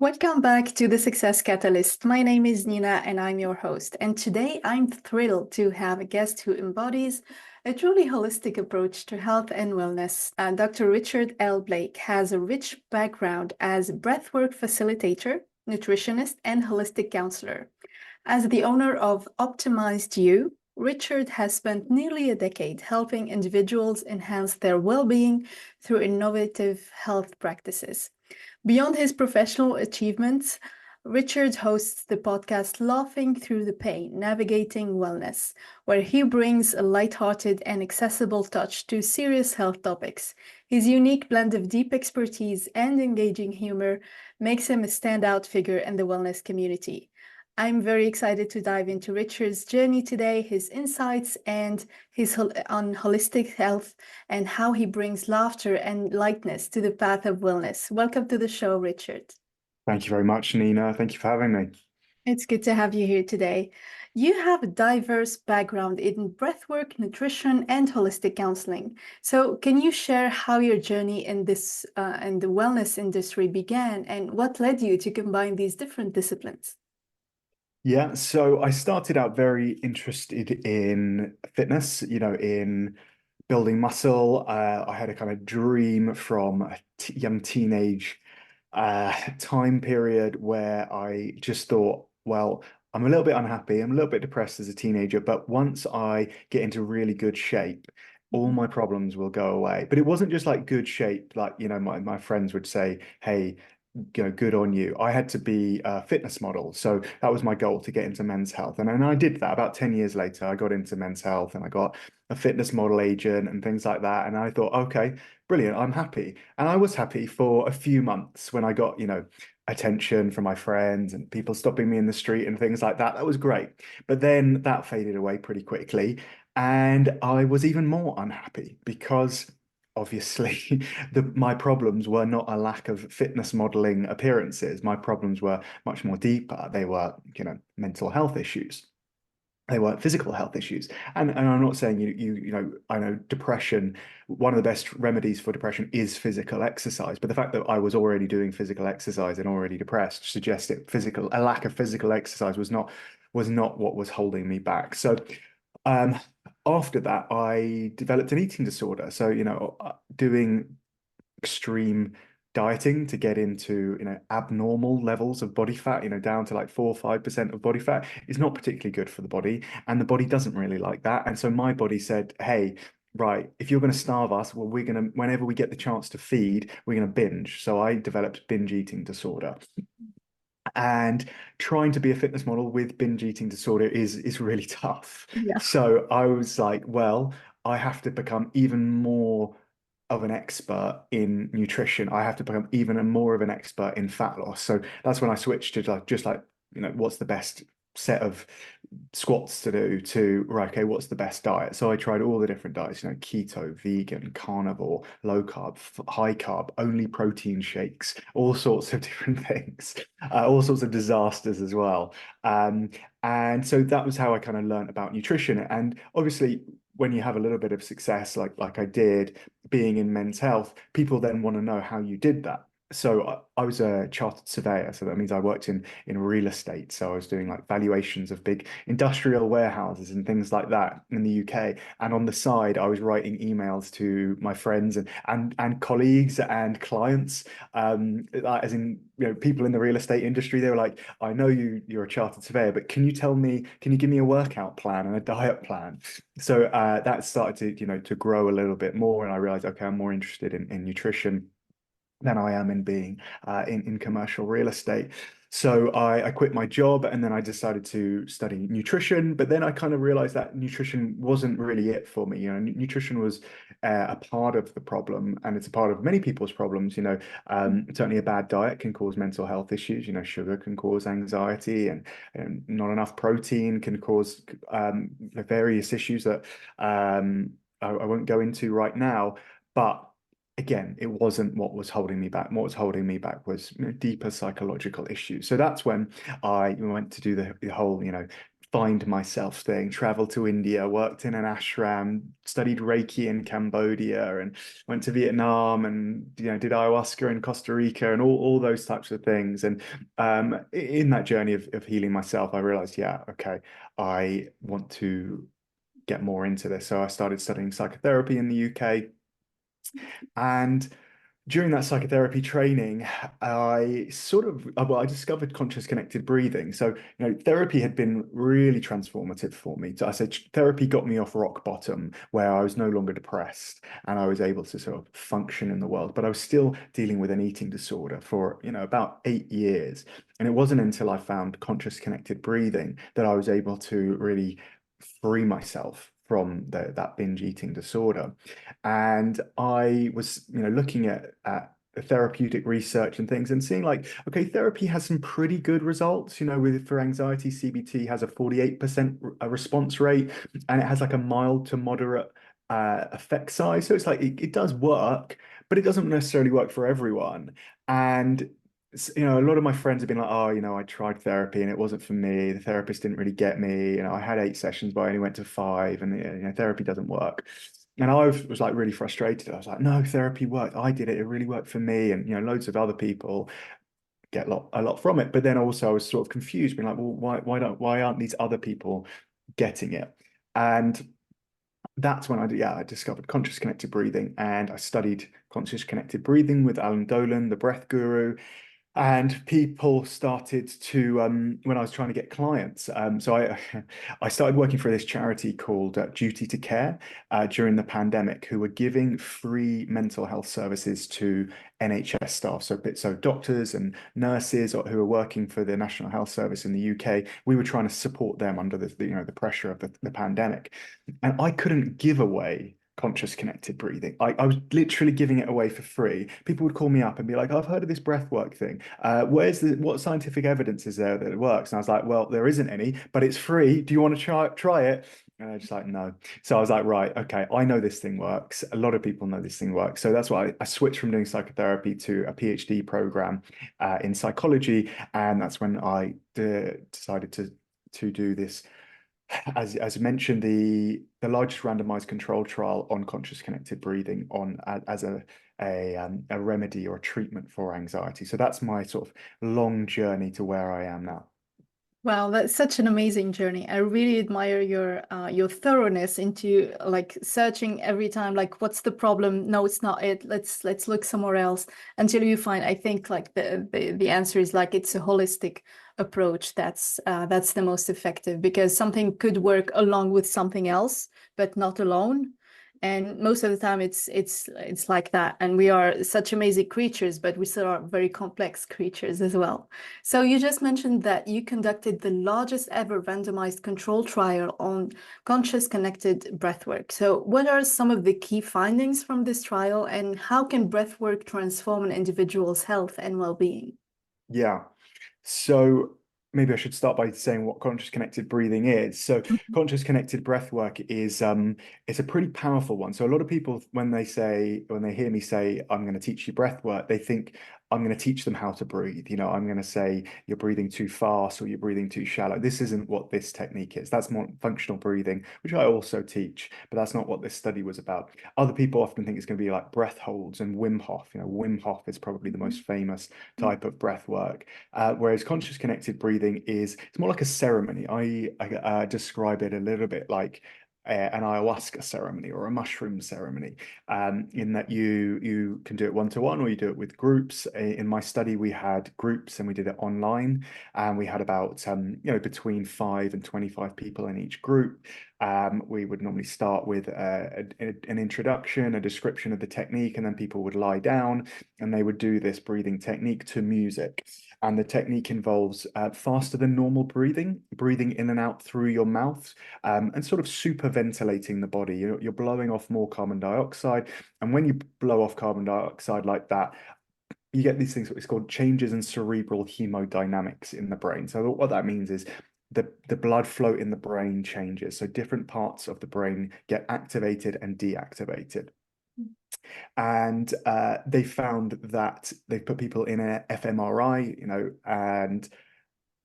Welcome back to the Success Catalyst. My name is Nina and I'm your host. And today I'm thrilled to have a guest who embodies a truly holistic approach to health and wellness. Dr. Richard L. Blake has a rich background as breathwork facilitator, nutritionist, and holistic counselor. As the owner of Optimised U, Richard has spent nearly a decade helping individuals enhance their well-being through innovative health practices. Beyond his professional achievements, Richard hosts the podcast Laughing Through the Pain, Navigating Wellness, where he brings a lighthearted and accessible touch to serious health topics. His unique blend of deep expertise and engaging humor makes him a standout figure in the wellness community. I'm very excited to dive into Richard's journey today, his insights and on holistic health and how he brings laughter and lightness to the path of wellness. Welcome to the show, Richard. Thank you very much, Nina. Thank you for having me. It's good to have you here today. You have a diverse background in breathwork, nutrition, and holistic counseling. So, can you share how your journey in this in the wellness industry began and what led you to combine these different disciplines? Yeah, so I started out very interested in fitness, in building muscle. I had a kind of dream from a young teenage time period where I just thought, well, I'm a little bit unhappy. I'm a little bit depressed as a teenager, but once I get into really good shape, all my problems will go away. But it wasn't just like good shape, like, my friends would say, hey, good on you. I had to be a fitness model. So that was my goal, to get into men's health. And I did that. About 10 years later, I got into men's health and I got a fitness model agent and things like that. And I thought, okay, brilliant. I'm happy. And I was happy for a few months when I got, attention from my friends and people stopping me in the street and things like that. That was great. But then that faded away pretty quickly. And I was even more unhappy because obviously my problems were not a lack of fitness modeling appearances. My problems were much more deeper. They were, mental health issues. They weren't physical health issues. And I'm not saying I know depression, one of the best remedies for depression is physical exercise. But the fact that I was already doing physical exercise and already depressed suggests that a lack of physical exercise was not what was holding me back. So um, after that, I developed an eating disorder. So, doing extreme dieting to get into, abnormal levels of body fat, down to like 4 or 5% of body fat is not particularly good for the body. And the body doesn't really like that. And so my body said, hey, right, if you're going to starve us, well, whenever we get the chance to feed, we're going to binge. So I developed binge eating disorder. And trying to be a fitness model with binge eating disorder is really tough. Yeah. So I was like, well, I have to become even more of an expert in nutrition. I have to become even more of an expert in fat loss. So that's when I switched to what's the best set of squats to do to, right, okay, what's the best diet? So I tried all the different diets, keto, vegan, carnivore, low carb, high carb, only protein shakes, all sorts of different things, all sorts of disasters as well. And so that was how I kind of learned about nutrition. And obviously, when you have a little bit of success, like I did, being in men's health, people then want to know how you did that. So I was a chartered surveyor, so that means I worked in real estate. So I was doing like valuations of big industrial warehouses and things like that in the UK. And on the side, I was writing emails to my friends and colleagues and clients, as in, people in the real estate industry. They were like, I know you're a chartered surveyor, but can you give me a workout plan and a diet plan? So that started to grow a little bit more, and I realized, okay, I'm more interested in nutrition than I am in being in commercial real estate. So I quit my job and then I decided to study nutrition. But then I kind of realized that nutrition wasn't really it for me. Nutrition was a part of the problem, and it's a part of many people's problems. Certainly a bad diet can cause mental health issues. Sugar can cause anxiety, and not enough protein can cause various issues that I won't go into right now. But again, it wasn't what was holding me back. What was holding me back was deeper psychological issues. So that's when I went to do the whole, find myself thing. Traveled to India, worked in an ashram, studied Reiki in Cambodia, and went to Vietnam, and did ayahuasca in Costa Rica, and all those types of things. And in that journey of healing myself, I realized, yeah, okay, I want to get more into this. So I started studying psychotherapy in the UK, and during that psychotherapy training, I discovered conscious connected breathing. So, therapy had been really transformative for me. So I said therapy got me off rock bottom where I was no longer depressed and I was able to sort of function in the world, but I was still dealing with an eating disorder for, about 8 years. And it wasn't until I found conscious connected breathing that I was able to really free myself from that binge eating disorder. And I was, looking at the therapeutic research and things and seeing like, okay, therapy has some pretty good results, for anxiety, CBT has a 48% response rate, and it has like a mild to moderate effect size. So it's like it does work, but it doesn't necessarily work for everyone. And a lot of my friends have been like, oh, I tried therapy and it wasn't for me. The therapist didn't really get me. I had 8 sessions, but I only went to 5, and therapy doesn't work. And I was like really frustrated. I was like, no, therapy worked. I did it. It really worked for me. And loads of other people get a lot from it. But then also I was sort of confused, being like, well, why aren't these other people getting it? And that's when I discovered conscious connected breathing, and I studied conscious connected breathing with Alan Dolan, the breath guru. And people started to when I was trying to get clients. So I I started working for this charity called Duty to Care during the pandemic, who were giving free mental health services to NHS staff. So doctors and nurses who are working for the National Health Service in the UK. We were trying to support them under the pressure of the pandemic, and I couldn't give away conscious connected breathing. I was literally giving it away for free. People would call me up and be like, I've heard of this breathwork thing. What scientific evidence is there that it works? And I was like, well, there isn't any, but it's free. Do you want to try it? And they're just like, no. So I was like, right, okay, I know this thing works. A lot of people know this thing works. So that's why I switched from doing psychotherapy to a PhD program in psychology. And that's when I decided to do this, as mentioned, the largest randomized control trial on conscious connected breathing as a remedy or a treatment for anxiety. So that's my sort of long journey to where I am now. Wow, that's such an amazing journey. I really admire your thoroughness into like searching every time, like what's the problem? No, it's not it. Let's look somewhere else until you find. I think like the answer is like it's a holistic approach that's the most effective, because something could work along with something else, but not alone. And most of the time it's like that. And we are such amazing creatures, but we still are very complex creatures as well. So you just mentioned that you conducted the largest ever randomized control trial on conscious connected breathwork. So what are some of the key findings from this trial, and how can breathwork transform an individual's health and well-being? Yeah. So maybe I should start by saying what conscious connected breathing is. So conscious connected breathwork is it's a pretty powerful one. So a lot of people, when they hear me say I'm going to teach you breathwork, they think I'm going to teach them how to breathe. I'm going to say you're breathing too fast or you're breathing too shallow. This isn't what this technique is. That's more functional breathing, which I also teach, but that's not what this study was about. Other people often think it's going to be like breath holds and Wim Hof. Wim Hof is probably the most famous type of breath work. Whereas conscious connected breathing it's more like a ceremony. I describe it a little bit like an ayahuasca ceremony or a mushroom ceremony, in that you can do it one-to-one or you do it with groups. In my study, we had groups and we did it online, and we had about between 5 and 25 people in each group. We would normally start with an introduction, a description of the technique, and then people would lie down and they would do this breathing technique to music. And the technique involves faster than normal breathing in and out through your mouth, and sort of super ventilating the body. You're blowing off more carbon dioxide. And when you blow off carbon dioxide like that, you get these things, it's called changes in cerebral hemodynamics in the brain. So what that means is the blood flow in the brain changes. So different parts of the brain get activated and deactivated. And they found that they put people in an fMRI, and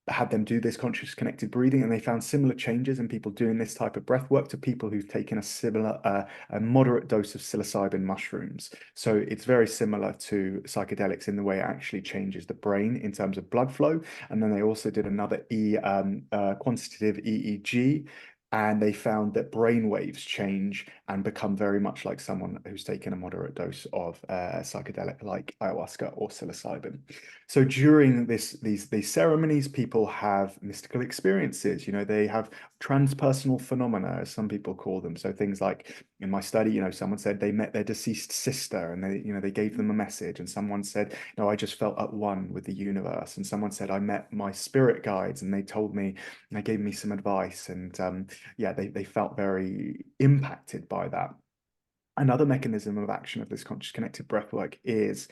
had them do this conscious connected breathing, and they found similar changes in people doing this type of breath work to people who've taken a similar a moderate dose of psilocybin mushrooms. So it's very similar to psychedelics in the way it actually changes the brain in terms of blood flow. And then they also did another quantitative EEG, and they found that brain waves change and become very much like someone who's taken a moderate dose of psychedelic like ayahuasca or psilocybin. So during these ceremonies, people have mystical experiences. They have transpersonal phenomena, as some people call them. So things like in my study, someone said they met their deceased sister, and they gave them a message. And someone said, no, I just felt at one with the universe. And someone said, I met my spirit guides, and they told me, and they gave me some advice. And yeah, they felt very impacted by that. Another mechanism of action of this conscious connected breathwork is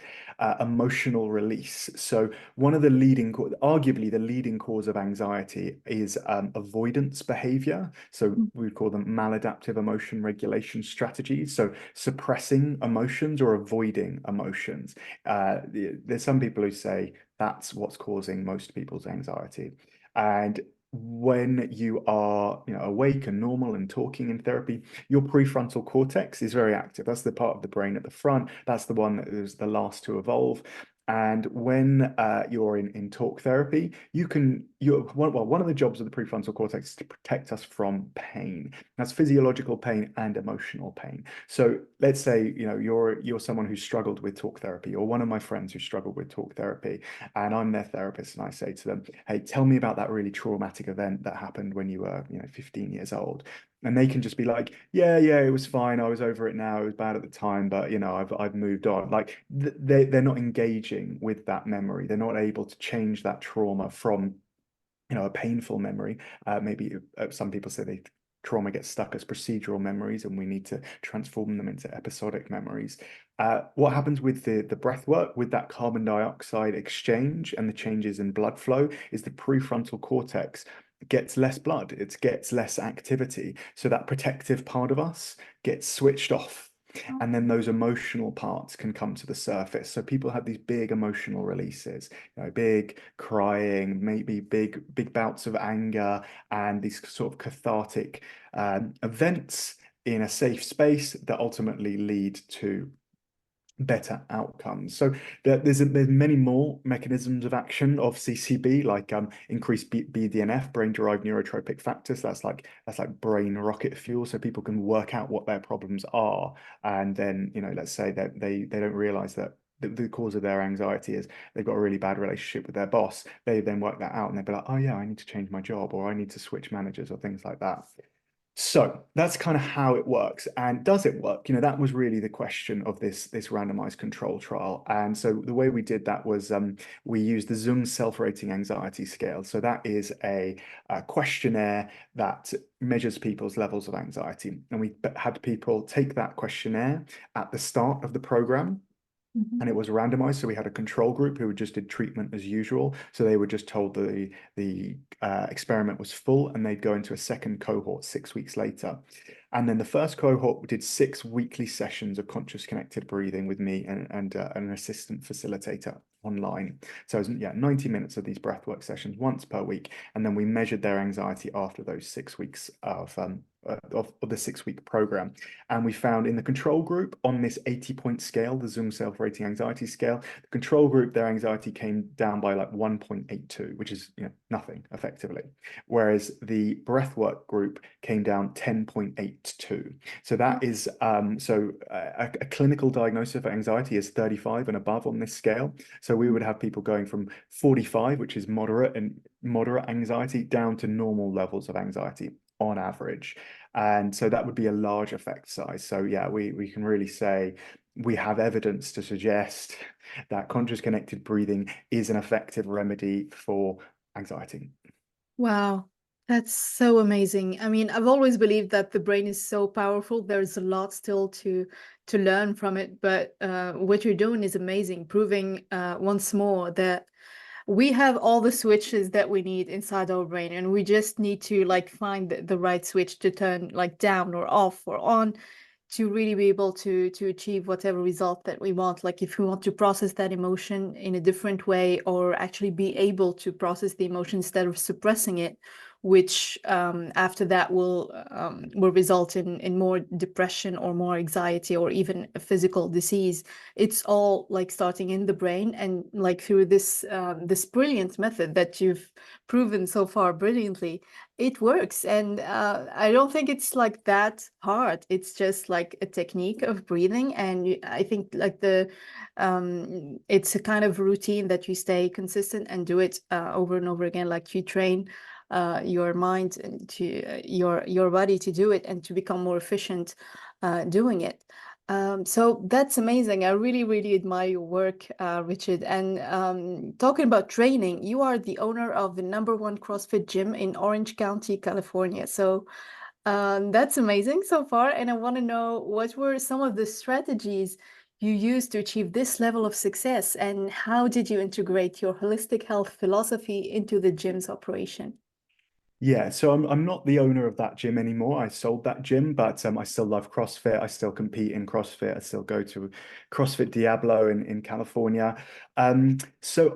emotional release. So one of the arguably the leading cause of anxiety is avoidance behavior. So we would call them maladaptive emotion regulation strategies. So suppressing emotions or avoiding emotions. There's some people who say that's what's causing most people's anxiety. And when you are, awake and normal and talking in therapy, your prefrontal cortex is very active. That's the part of the brain at the front. That's the one that is the last to evolve. And when you're in talk therapy, one of the jobs of the prefrontal cortex is to protect us from pain. That's physiological pain and emotional pain. So let's say you're someone who's struggled with talk therapy, or one of my friends who struggled with talk therapy, and I'm their therapist, and I say to them, "Hey, tell me about that really traumatic event that happened when you were 15 years old." And they can just be like, yeah, it was fine, I was over it now, it was bad at the time, but I've moved on. Like they're not engaging with that memory. They're not able to change that trauma from a painful memory. Maybe some people say trauma gets stuck as procedural memories, and we need to transform them into episodic memories. What happens with the breath work, with that carbon dioxide exchange and the changes in blood flow, is the prefrontal cortex gets less blood, it gets less activity. So that protective part of us gets switched off. And then those emotional parts can come to the surface. So people have these big emotional releases, big crying, maybe big bouts of anger, and these sort of cathartic events in a safe space that ultimately lead to better outcomes. So there's many more mechanisms of action of CCB, like increased BDNF, brain-derived neurotropic factors. That's like brain rocket fuel, so people can work out what their problems are, and then let's say that they don't realize that the cause of their anxiety is they've got a really bad relationship with their boss. They then work that out, and they'll be like, oh yeah, I need to change my job, or I need to switch managers, or things like that. So that's kind of how it works. And does it work? That was really the question of this randomized control trial. And so the way we did that was we used the Zoom self-rating anxiety scale. So that is a questionnaire that measures people's levels of anxiety. And we had people take that questionnaire at the start of the program. And it was randomized, so we had a control group who just did treatment as usual. So they were just told the experiment was full, and they'd go into a second cohort 6 weeks later. And then the first cohort did 6 weekly sessions of conscious connected breathing with me and an assistant facilitator online. So it was, 90 minutes of these breathwork sessions once per week, and then we measured their anxiety after those 6 weeks of the 6 week program. And we found in the control group, on this 80-point scale, the Zoom self-rating anxiety scale, the control group, their anxiety came down by like 1.82, which is nothing effectively. Whereas the breathwork group came down 10.82. So that is a clinical diagnosis for anxiety is 35 and above on this scale. So we would have people going from 45, which is moderate anxiety, down to normal levels of anxiety on average. And so that would be a large effect size. So yeah, we can really say we have evidence to suggest that conscious connected breathing is an effective remedy for anxiety. Wow, that's so amazing. I mean, I've always believed that the brain is so powerful. There's a lot still to learn from it, but what you're doing is amazing, proving once more that we have all the switches that we need inside our brain, and we just need to like find the right switch to turn like down or off or on to really be able to achieve whatever result that we want. Like if we want to process that emotion in a different way, or actually be able to process the emotion instead of suppressing it, which after that will result in more depression or more anxiety or even a physical disease. It's all like starting in the brain, and like through this brilliant method that you've proven so far brilliantly, it works. And I don't think it's like that hard. It's just like a technique of breathing. And I think like it's a kind of routine that you stay consistent and do it over and over again. Like you train your mind and to your body to do it and to become more efficient doing it. So that's amazing. I really, really admire your work, Richard. And talking about training, you are the owner of the #1 CrossFit gym in Orange County, California. So that's amazing so far. And I want to know, what were some of the strategies you used to achieve this level of success, and how did you integrate your holistic health philosophy into the gym's operation? Yeah, so I'm not the owner of that gym anymore. I sold that gym, but I still love CrossFit. I still compete in CrossFit. I still go to CrossFit Diablo in California. So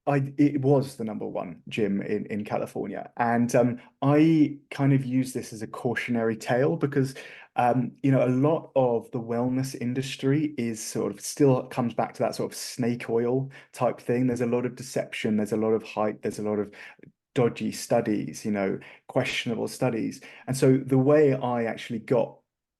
it was the #1 gym in California, and I kind of use this as a cautionary tale because a lot of the wellness industry is sort of still comes back to that sort of snake oil type thing. There's a lot of deception. There's a lot of hype. There's a lot of dodgy studies, questionable studies. And so the way I actually got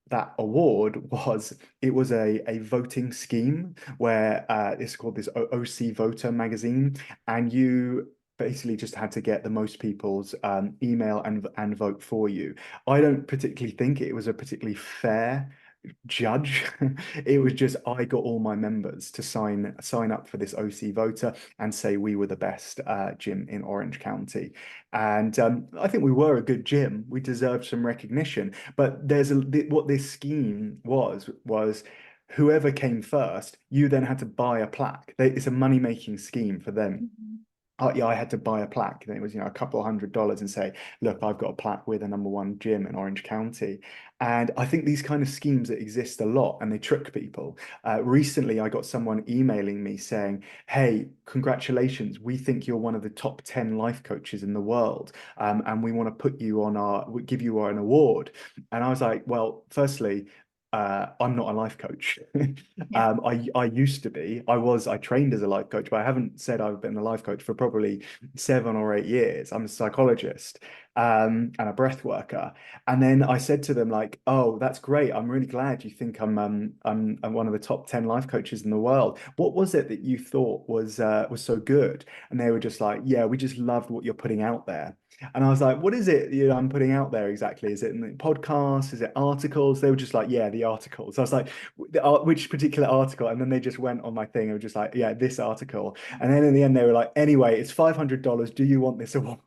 that award was it was a voting scheme where it's called this OC Voter magazine, and you basically just had to get the most people's email and vote for you. I don't particularly think it was a particularly fair judge. It was just I got all my members to sign up for this OC voter and say we were the best gym in Orange County. And I think we were a good gym. We deserved some recognition. But what this scheme was whoever came first, you then had to buy a plaque. It's a money-making scheme for them. Mhm. Yeah, I had to buy a plaque, and it was, a couple $100 and say, look, I've got a plaque with a #1 gym in Orange County. And I think these kind of schemes that exist a lot, and they trick people. Recently, I got someone emailing me saying, hey, congratulations, we think you're one of the top 10 life coaches in the world. And we want to give you an award. And I was like, well, firstly, I'm not a life coach. Yeah. I used to be. I trained as a life coach, but I haven't said I've been a life coach for probably 7 or 8 years. I'm a psychologist and a breath worker. And then I said to them like, "Oh, that's great. I'm really glad you think I'm one of the top 10 life coaches in the world. What was it that you thought was so good?" And they were just like, "Yeah, we just loved what you're putting out there." And I was like, what is it I'm putting out there exactly? Is it in the podcast? Is it articles? They were just like, yeah, the articles. So I was like, which particular article? And then they just went on my thing and were just like, yeah, this article. And then in the end, they were like, anyway, it's $500. Do you want this award?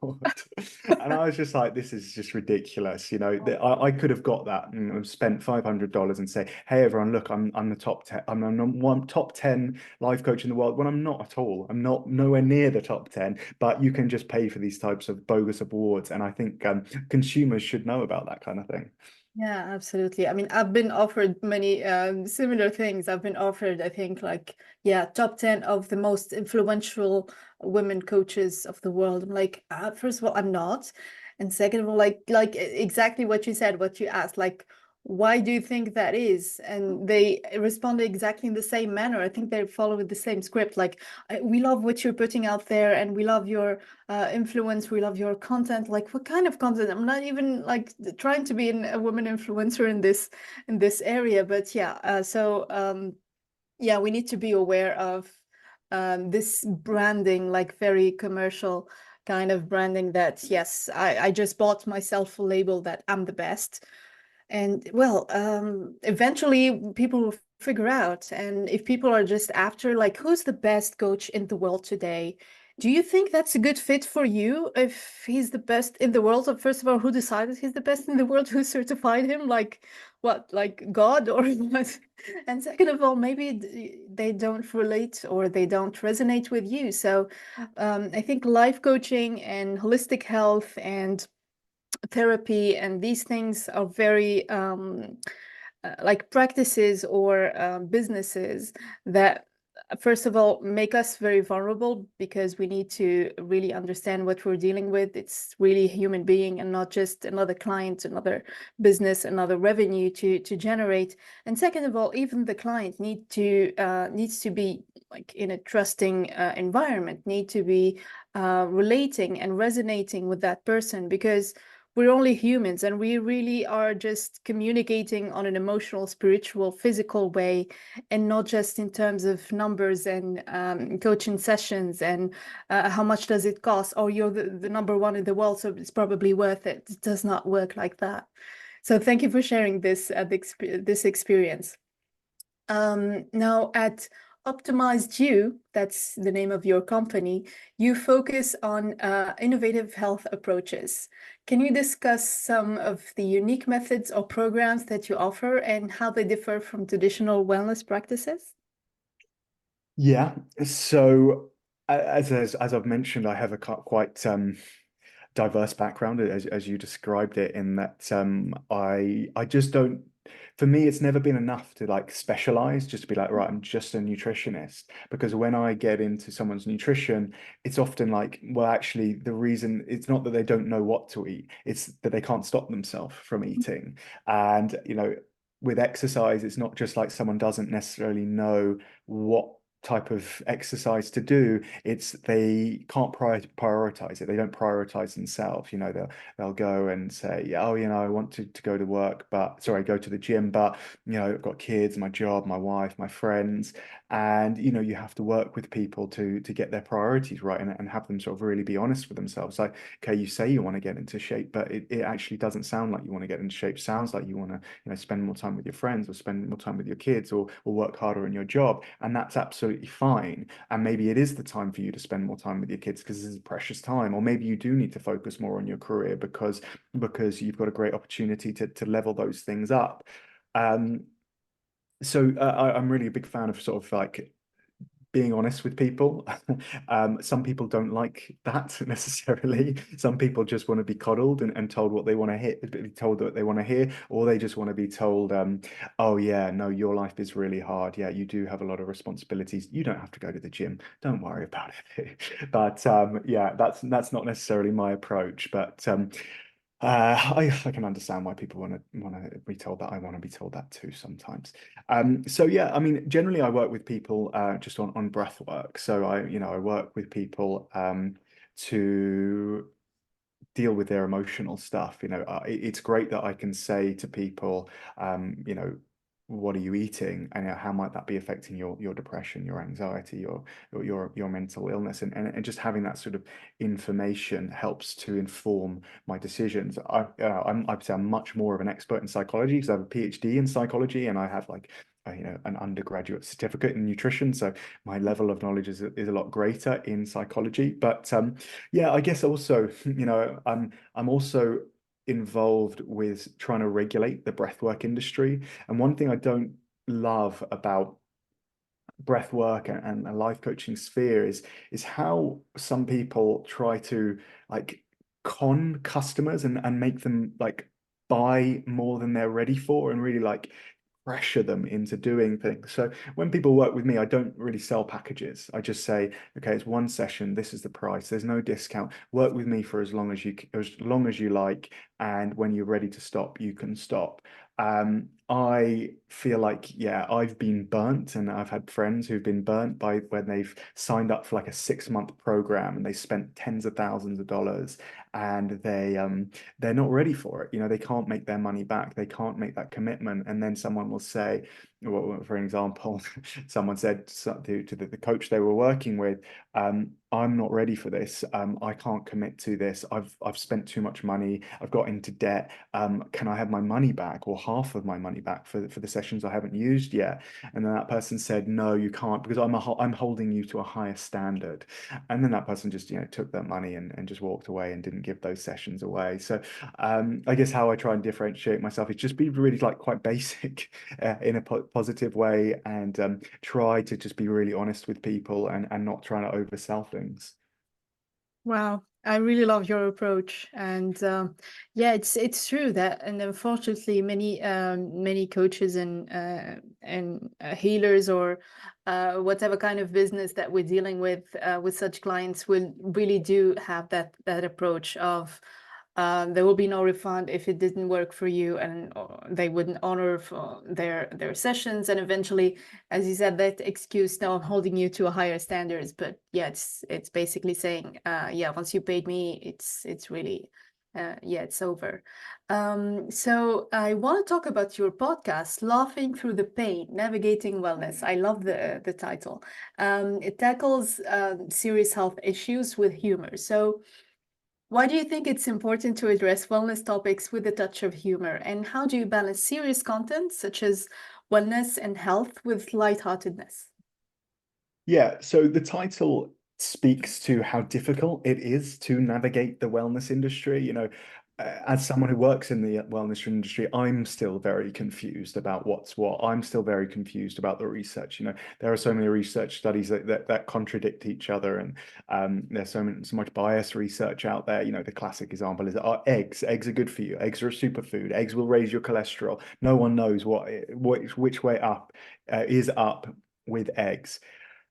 And I was just like, this is just ridiculous. I could have got that and spent $500 and say, hey, everyone, look, I'm the top 10. I'm one top 10 life coach in the world when I'm not at all. I'm not nowhere near the top 10, but you can just pay for these types of bogus awards. And I think consumers should know about that kind of thing. Yeah, absolutely. I mean, I've been offered many similar things. I've been offered, I think, like, yeah, top 10 of the most influential women coaches of the world. I'm like, first of all, I'm not. And second of all, exactly what you said, what you asked, like, why do you think that is? And they responded exactly in the same manner. I think they're following the same script. Like, we love what you're putting out there, and we love your influence, we love your content. Like, what kind of content? I'm not even like trying to be a woman influencer in this area, but yeah, yeah, we need to be aware of this branding, like very commercial kind of branding, that yes, I just bought myself a label that I'm the best. And well, eventually people will figure out. And if people are just after, like, who's the best coach in the world today? Do you think that's a good fit for you if he's the best in the world? So first of all, who decided he's the best in the world? Who certified him? Like what, like God or what? And second of all, maybe they don't relate or they don't resonate with you. So I think life coaching and holistic health and therapy and these things are very like practices or businesses that first of all make us very vulnerable, because we need to really understand what we're dealing with. It's really a human being and not just another client, another business, another revenue to generate. And second of all, even the client needs to be like in a trusting environment, need to be relating and resonating with that person, because we're only humans and we really are just communicating on an emotional, spiritual, physical way, and not just in terms of numbers and coaching sessions and how much does it cost, or you're the number one in the world, so it's probably worth it. It does not work like that. So thank you for sharing this experience. Now at Optimised U, that's the name of your company, you focus on innovative health approaches. Can you discuss some of the unique methods or programs that you offer and how they differ from traditional wellness practices? Yeah. So as I've mentioned, I have a quite diverse background as you described it, in that I just don't, for me it's never been enough to like specialize, just to be like, right, I'm just a nutritionist. Because when I get into someone's nutrition, it's often like, well, actually the reason it's not that they don't know what to eat, it's that they can't stop themselves from eating. And with exercise, it's not just like someone doesn't necessarily know what type of exercise to do. It's they can't prioritize it. They don't prioritize themselves. They'll go and say, yeah, oh, I want to go to work, but sorry, go to the gym, but I've got kids, my job, my wife, my friends. And you have to work with people to get their priorities right, and have them sort of really be honest with themselves. Like, okay, you say you want to get into shape, but it actually doesn't sound like you want to get into shape. Sounds like you want to spend more time with your friends, or spend more time with your kids, or work harder in your job. And that's absolutely fine. And maybe it is the time for you to spend more time with your kids, because this is precious time. Or maybe you do need to focus more on your career, because you've got a great opportunity to level those things up. Um, I'm really a big fan of sort of like being honest with people. Some people don't like that necessarily. Some people just want to be coddled and told what they want to hear, be told what they want to hear, or they just want to be told, oh yeah, no, your life is really hard. Yeah, you do have a lot of responsibilities. You don't have to go to the gym. Don't worry about it. But yeah, that's not necessarily my approach. But I can understand why people want to be told that. I want to be told that too sometimes. So yeah, I mean, generally I work with people just on breath work. So I work with people to deal with their emotional stuff. It's great that I can say to people, what are you eating, and how might that be affecting your depression, your anxiety, your mental illness, and just having that sort of information helps to inform my decisions. I'd say I'm much more of an expert in psychology, because I have a PhD in psychology, and I have like an undergraduate certificate in nutrition. So my level of knowledge is a lot greater in psychology. But yeah, I guess also, I'm also involved with trying to regulate the breathwork industry. And one thing I don't love about breathwork and a life coaching sphere is how some people try to like con customers and make them like buy more than they're ready for, and really like pressure them into doing things. So when people work with me, I don't really sell packages. I just say, okay, it's one session. This is the price. There's no discount. Work with me for as long as you like, and when you're ready to stop, you can stop. I feel like, yeah, I've been burnt, and I've had friends who've been burnt by when they've signed up for like a 6 month program, and they spent tens of thousands of dollars, and they're not ready for it. They can't make their money back. They can't make that commitment. And then someone will say, well, for example, someone said to the coach they were working with, I'm not ready for this. I can't commit to this. I've spent too much money. I've got into debt. Can I have my money back, or half of my money back for the sessions I haven't used yet? And then that person said, no, you can't, because I'm holding you to a higher standard. And then that person just took that money and just walked away and didn't give those sessions away. So I guess how I try and differentiate myself is just be really like quite basic in a positive way, and try to just be really honest with people, and not trying to oversell things. Wow. I really love your approach, and yeah, it's true that, and unfortunately, many coaches and healers or whatever kind of business that we're dealing with such clients will really do have that approach of there will be no refund if it didn't work for you, and they wouldn't honor for their sessions, and eventually, as you said, that excuse, now I'm holding you to a higher standards. But yeah, it's basically saying, yeah, once you paid me, it's really, yeah, it's over. So I want to talk about your podcast, Laughing Through the Pain, Navigating Wellness. I love the title. It tackles serious health issues with humor. So why do you think it's important to address wellness topics with a touch of humor? And how do you balance serious content such as wellness and health with lightheartedness? Yeah, so the title speaks to how difficult it is to navigate the wellness industry. As someone who works in the wellness industry, I'm still very confused about what's what. I'm still very confused about the research. There are so many research studies that contradict each other, and there's so much bias research out there. The classic example is eggs. Eggs are good for you. Eggs are a superfood. Eggs will raise your cholesterol. No one knows which way up is up with eggs.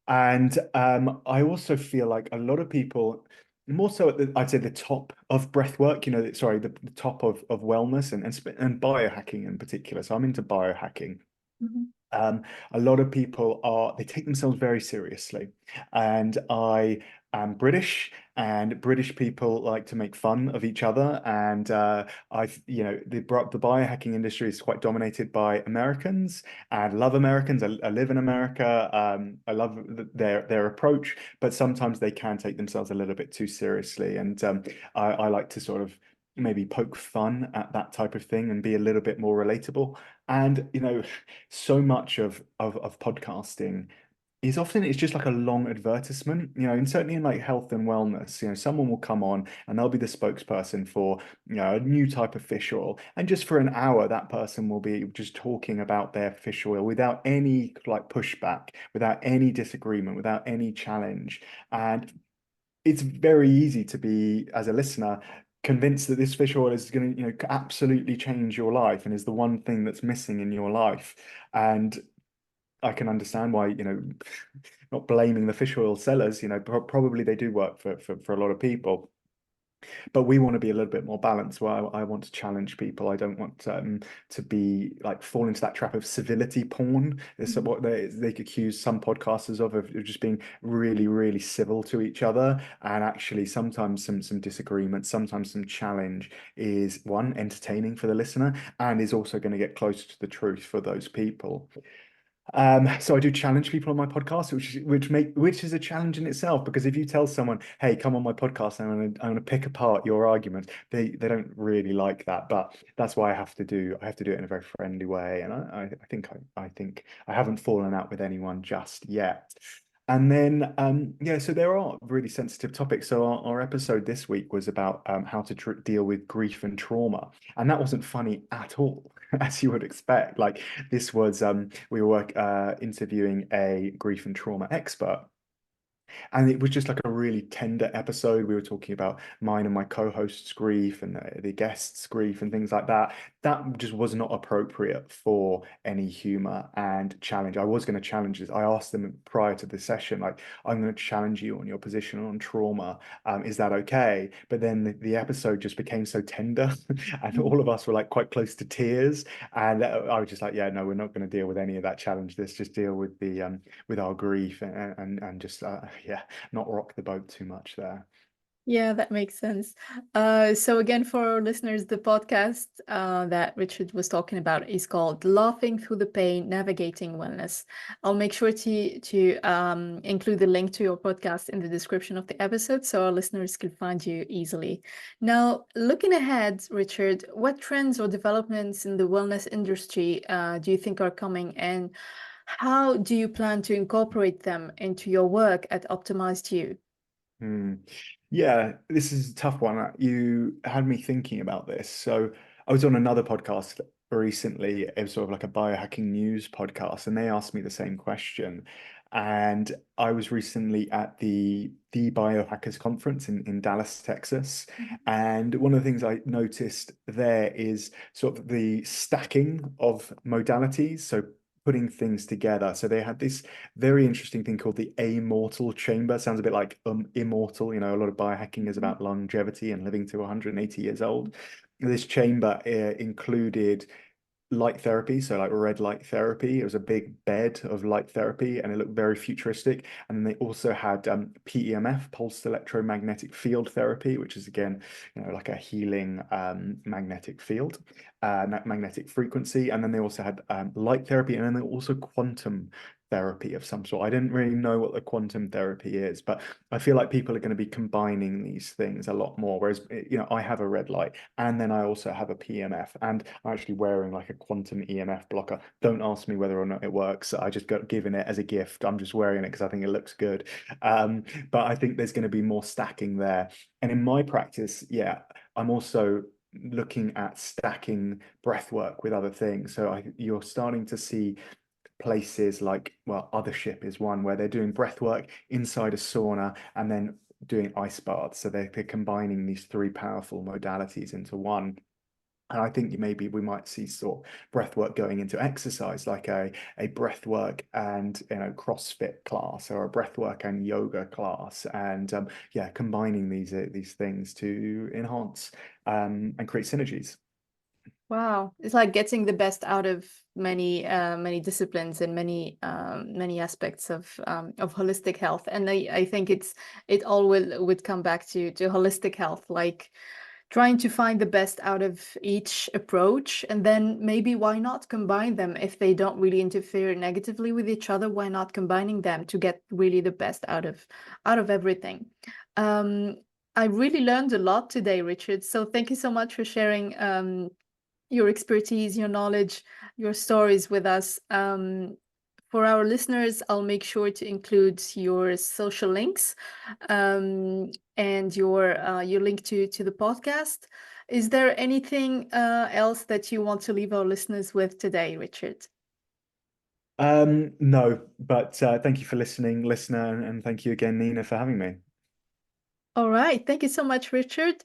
And I also feel like a lot of people, more so at I'd say the top of breath work, sorry, the top of wellness and biohacking in particular. So I'm into biohacking. Mhm. Um, a lot of people they take themselves very seriously. And I am British, and British people like to make fun of each other. And the biohacking industry is quite dominated by Americans, and love Americans. I live in America. I love their approach, but sometimes they can take themselves a little bit too seriously. And I like to sort of maybe poke fun at that type of thing and be a little bit more relatable. And so much of podcasting is often it's just like a long advertisement, and certainly in like health and wellness, someone will come on and they'll be the spokesperson for, a new type of fish oil. And just for an hour, that person will be just talking about their fish oil without any like pushback, without any disagreement, without any challenge. And it's very easy to be, as a listener, convinced that this fish oil is going to, absolutely change your life and is the one thing that's missing in your life. And I can understand why, not blaming the fish oil sellers, probably they do work for a lot of people. But we want to be a little bit more balanced. Well, I want to challenge people. I don't want to be like fall into that trap of civility porn. Is Mhm. what they accuse some podcasters of just being really, really civil to each other. And actually, sometimes some disagreement, sometimes some challenge is one entertaining for the listener and is also going to get closer to the truth for those people. So I do challenge people on my podcast, which is a challenge in itself, because if you tell someone, "Hey, come on my podcast, and I'm gonna pick apart your argument," they don't really like that. But that's why I have to do it in a very friendly way, and I think I haven't fallen out with anyone just yet. And then yeah, so there are really sensitive topics. So our episode this week was about how to deal with grief and trauma, and that wasn't funny at all, as you would expect. Like this was we were interviewing a grief and trauma expert, and it was just like a really tender episode. We were talking about mine and my co-host's grief and the guest's grief and things like that. That just was not appropriate for any humor and challenge. I was going to challenge this. I asked them prior to the session, like, I'm going to challenge you on your position on trauma. Is that okay? But then the episode just became so tender, and all of us were like quite close to tears. And I was just like, yeah, no, we're not going to deal with any of that challenge. Let's just deal with the with our grief and just yeah, not rock the boat too much there. Yeah, that makes sense. So again, for our listeners, the podcast that Richard was talking about is called "Laughing Through the Pain: Navigating Wellness." I'll make sure to include the link to your podcast in the description of the episode, so our listeners can find you easily. Now, looking ahead, Richard, what trends or developments in the wellness industry do you think are coming, and how do you plan to incorporate them into your work at Optimised U? Hmm. Yeah, this is a tough one. You had me thinking about this. So I was on another podcast recently. It was sort of like a biohacking news podcast, and they asked me the same question. And I was recently at the Biohackers Conference in Dallas, Texas. And one of the things I noticed there is sort of the stacking of modalities. So putting things together. So they had this very interesting thing called the amortal chamber. Sounds a bit like immortal. You know, a lot of biohacking is about longevity and living to 180 years old. This chamber included light therapy, so like red light therapy. It was a big bed of light therapy and it looked very futuristic. And then they also had PEMF, pulsed electromagnetic field therapy, which is again, you know, like a healing magnetic field, magnetic frequency. And then they also had light therapy, and then they also quantum therapy of some sort. I didn't really know what the quantum therapy is, but I feel like people are going to be combining these things a lot more. Whereas, you know, I have a red light and then I also have a PMF, and I'm actually wearing like a quantum EMF blocker. Don't ask me whether or not it works. I just got given it as a gift. I'm just wearing it because I think it looks good. But I think there's going to be more stacking there. And in my practice, yeah, I'm also looking at stacking breath work with other things. So you're starting to see places like, well, Othership is one where they're doing breath work inside a sauna and then doing ice baths. So they're combining these three powerful modalities into one. And I think maybe we might see sort of breath work going into exercise, like a breath work and, you know, CrossFit class, or a breath work and yoga class, and yeah, combining these things to enhance and create synergies. Wow, it's like getting the best out of many disciplines and many aspects of holistic health. And I think it all would come back to holistic health, like trying to find the best out of each approach, and then maybe why not combine them if they don't really interfere negatively with each other? Why not combining them to get really the best out of everything? Um, I really learned a lot today, Richard. So thank you so much for sharing your expertise, your knowledge, your stories with us. For our listeners, I'll make sure to include your social links and your link to the podcast. Is there anything else that you want to leave our listeners with today, Richard? No, but thank you for listening, listener, and thank you again, Nina, for having me. All right. Thank you so much, Richard.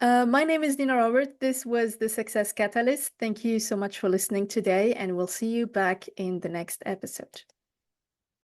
My name is Nina Robert. This was the Success Catalyst. Thank you so much for listening today, and we'll see you back in the next episode.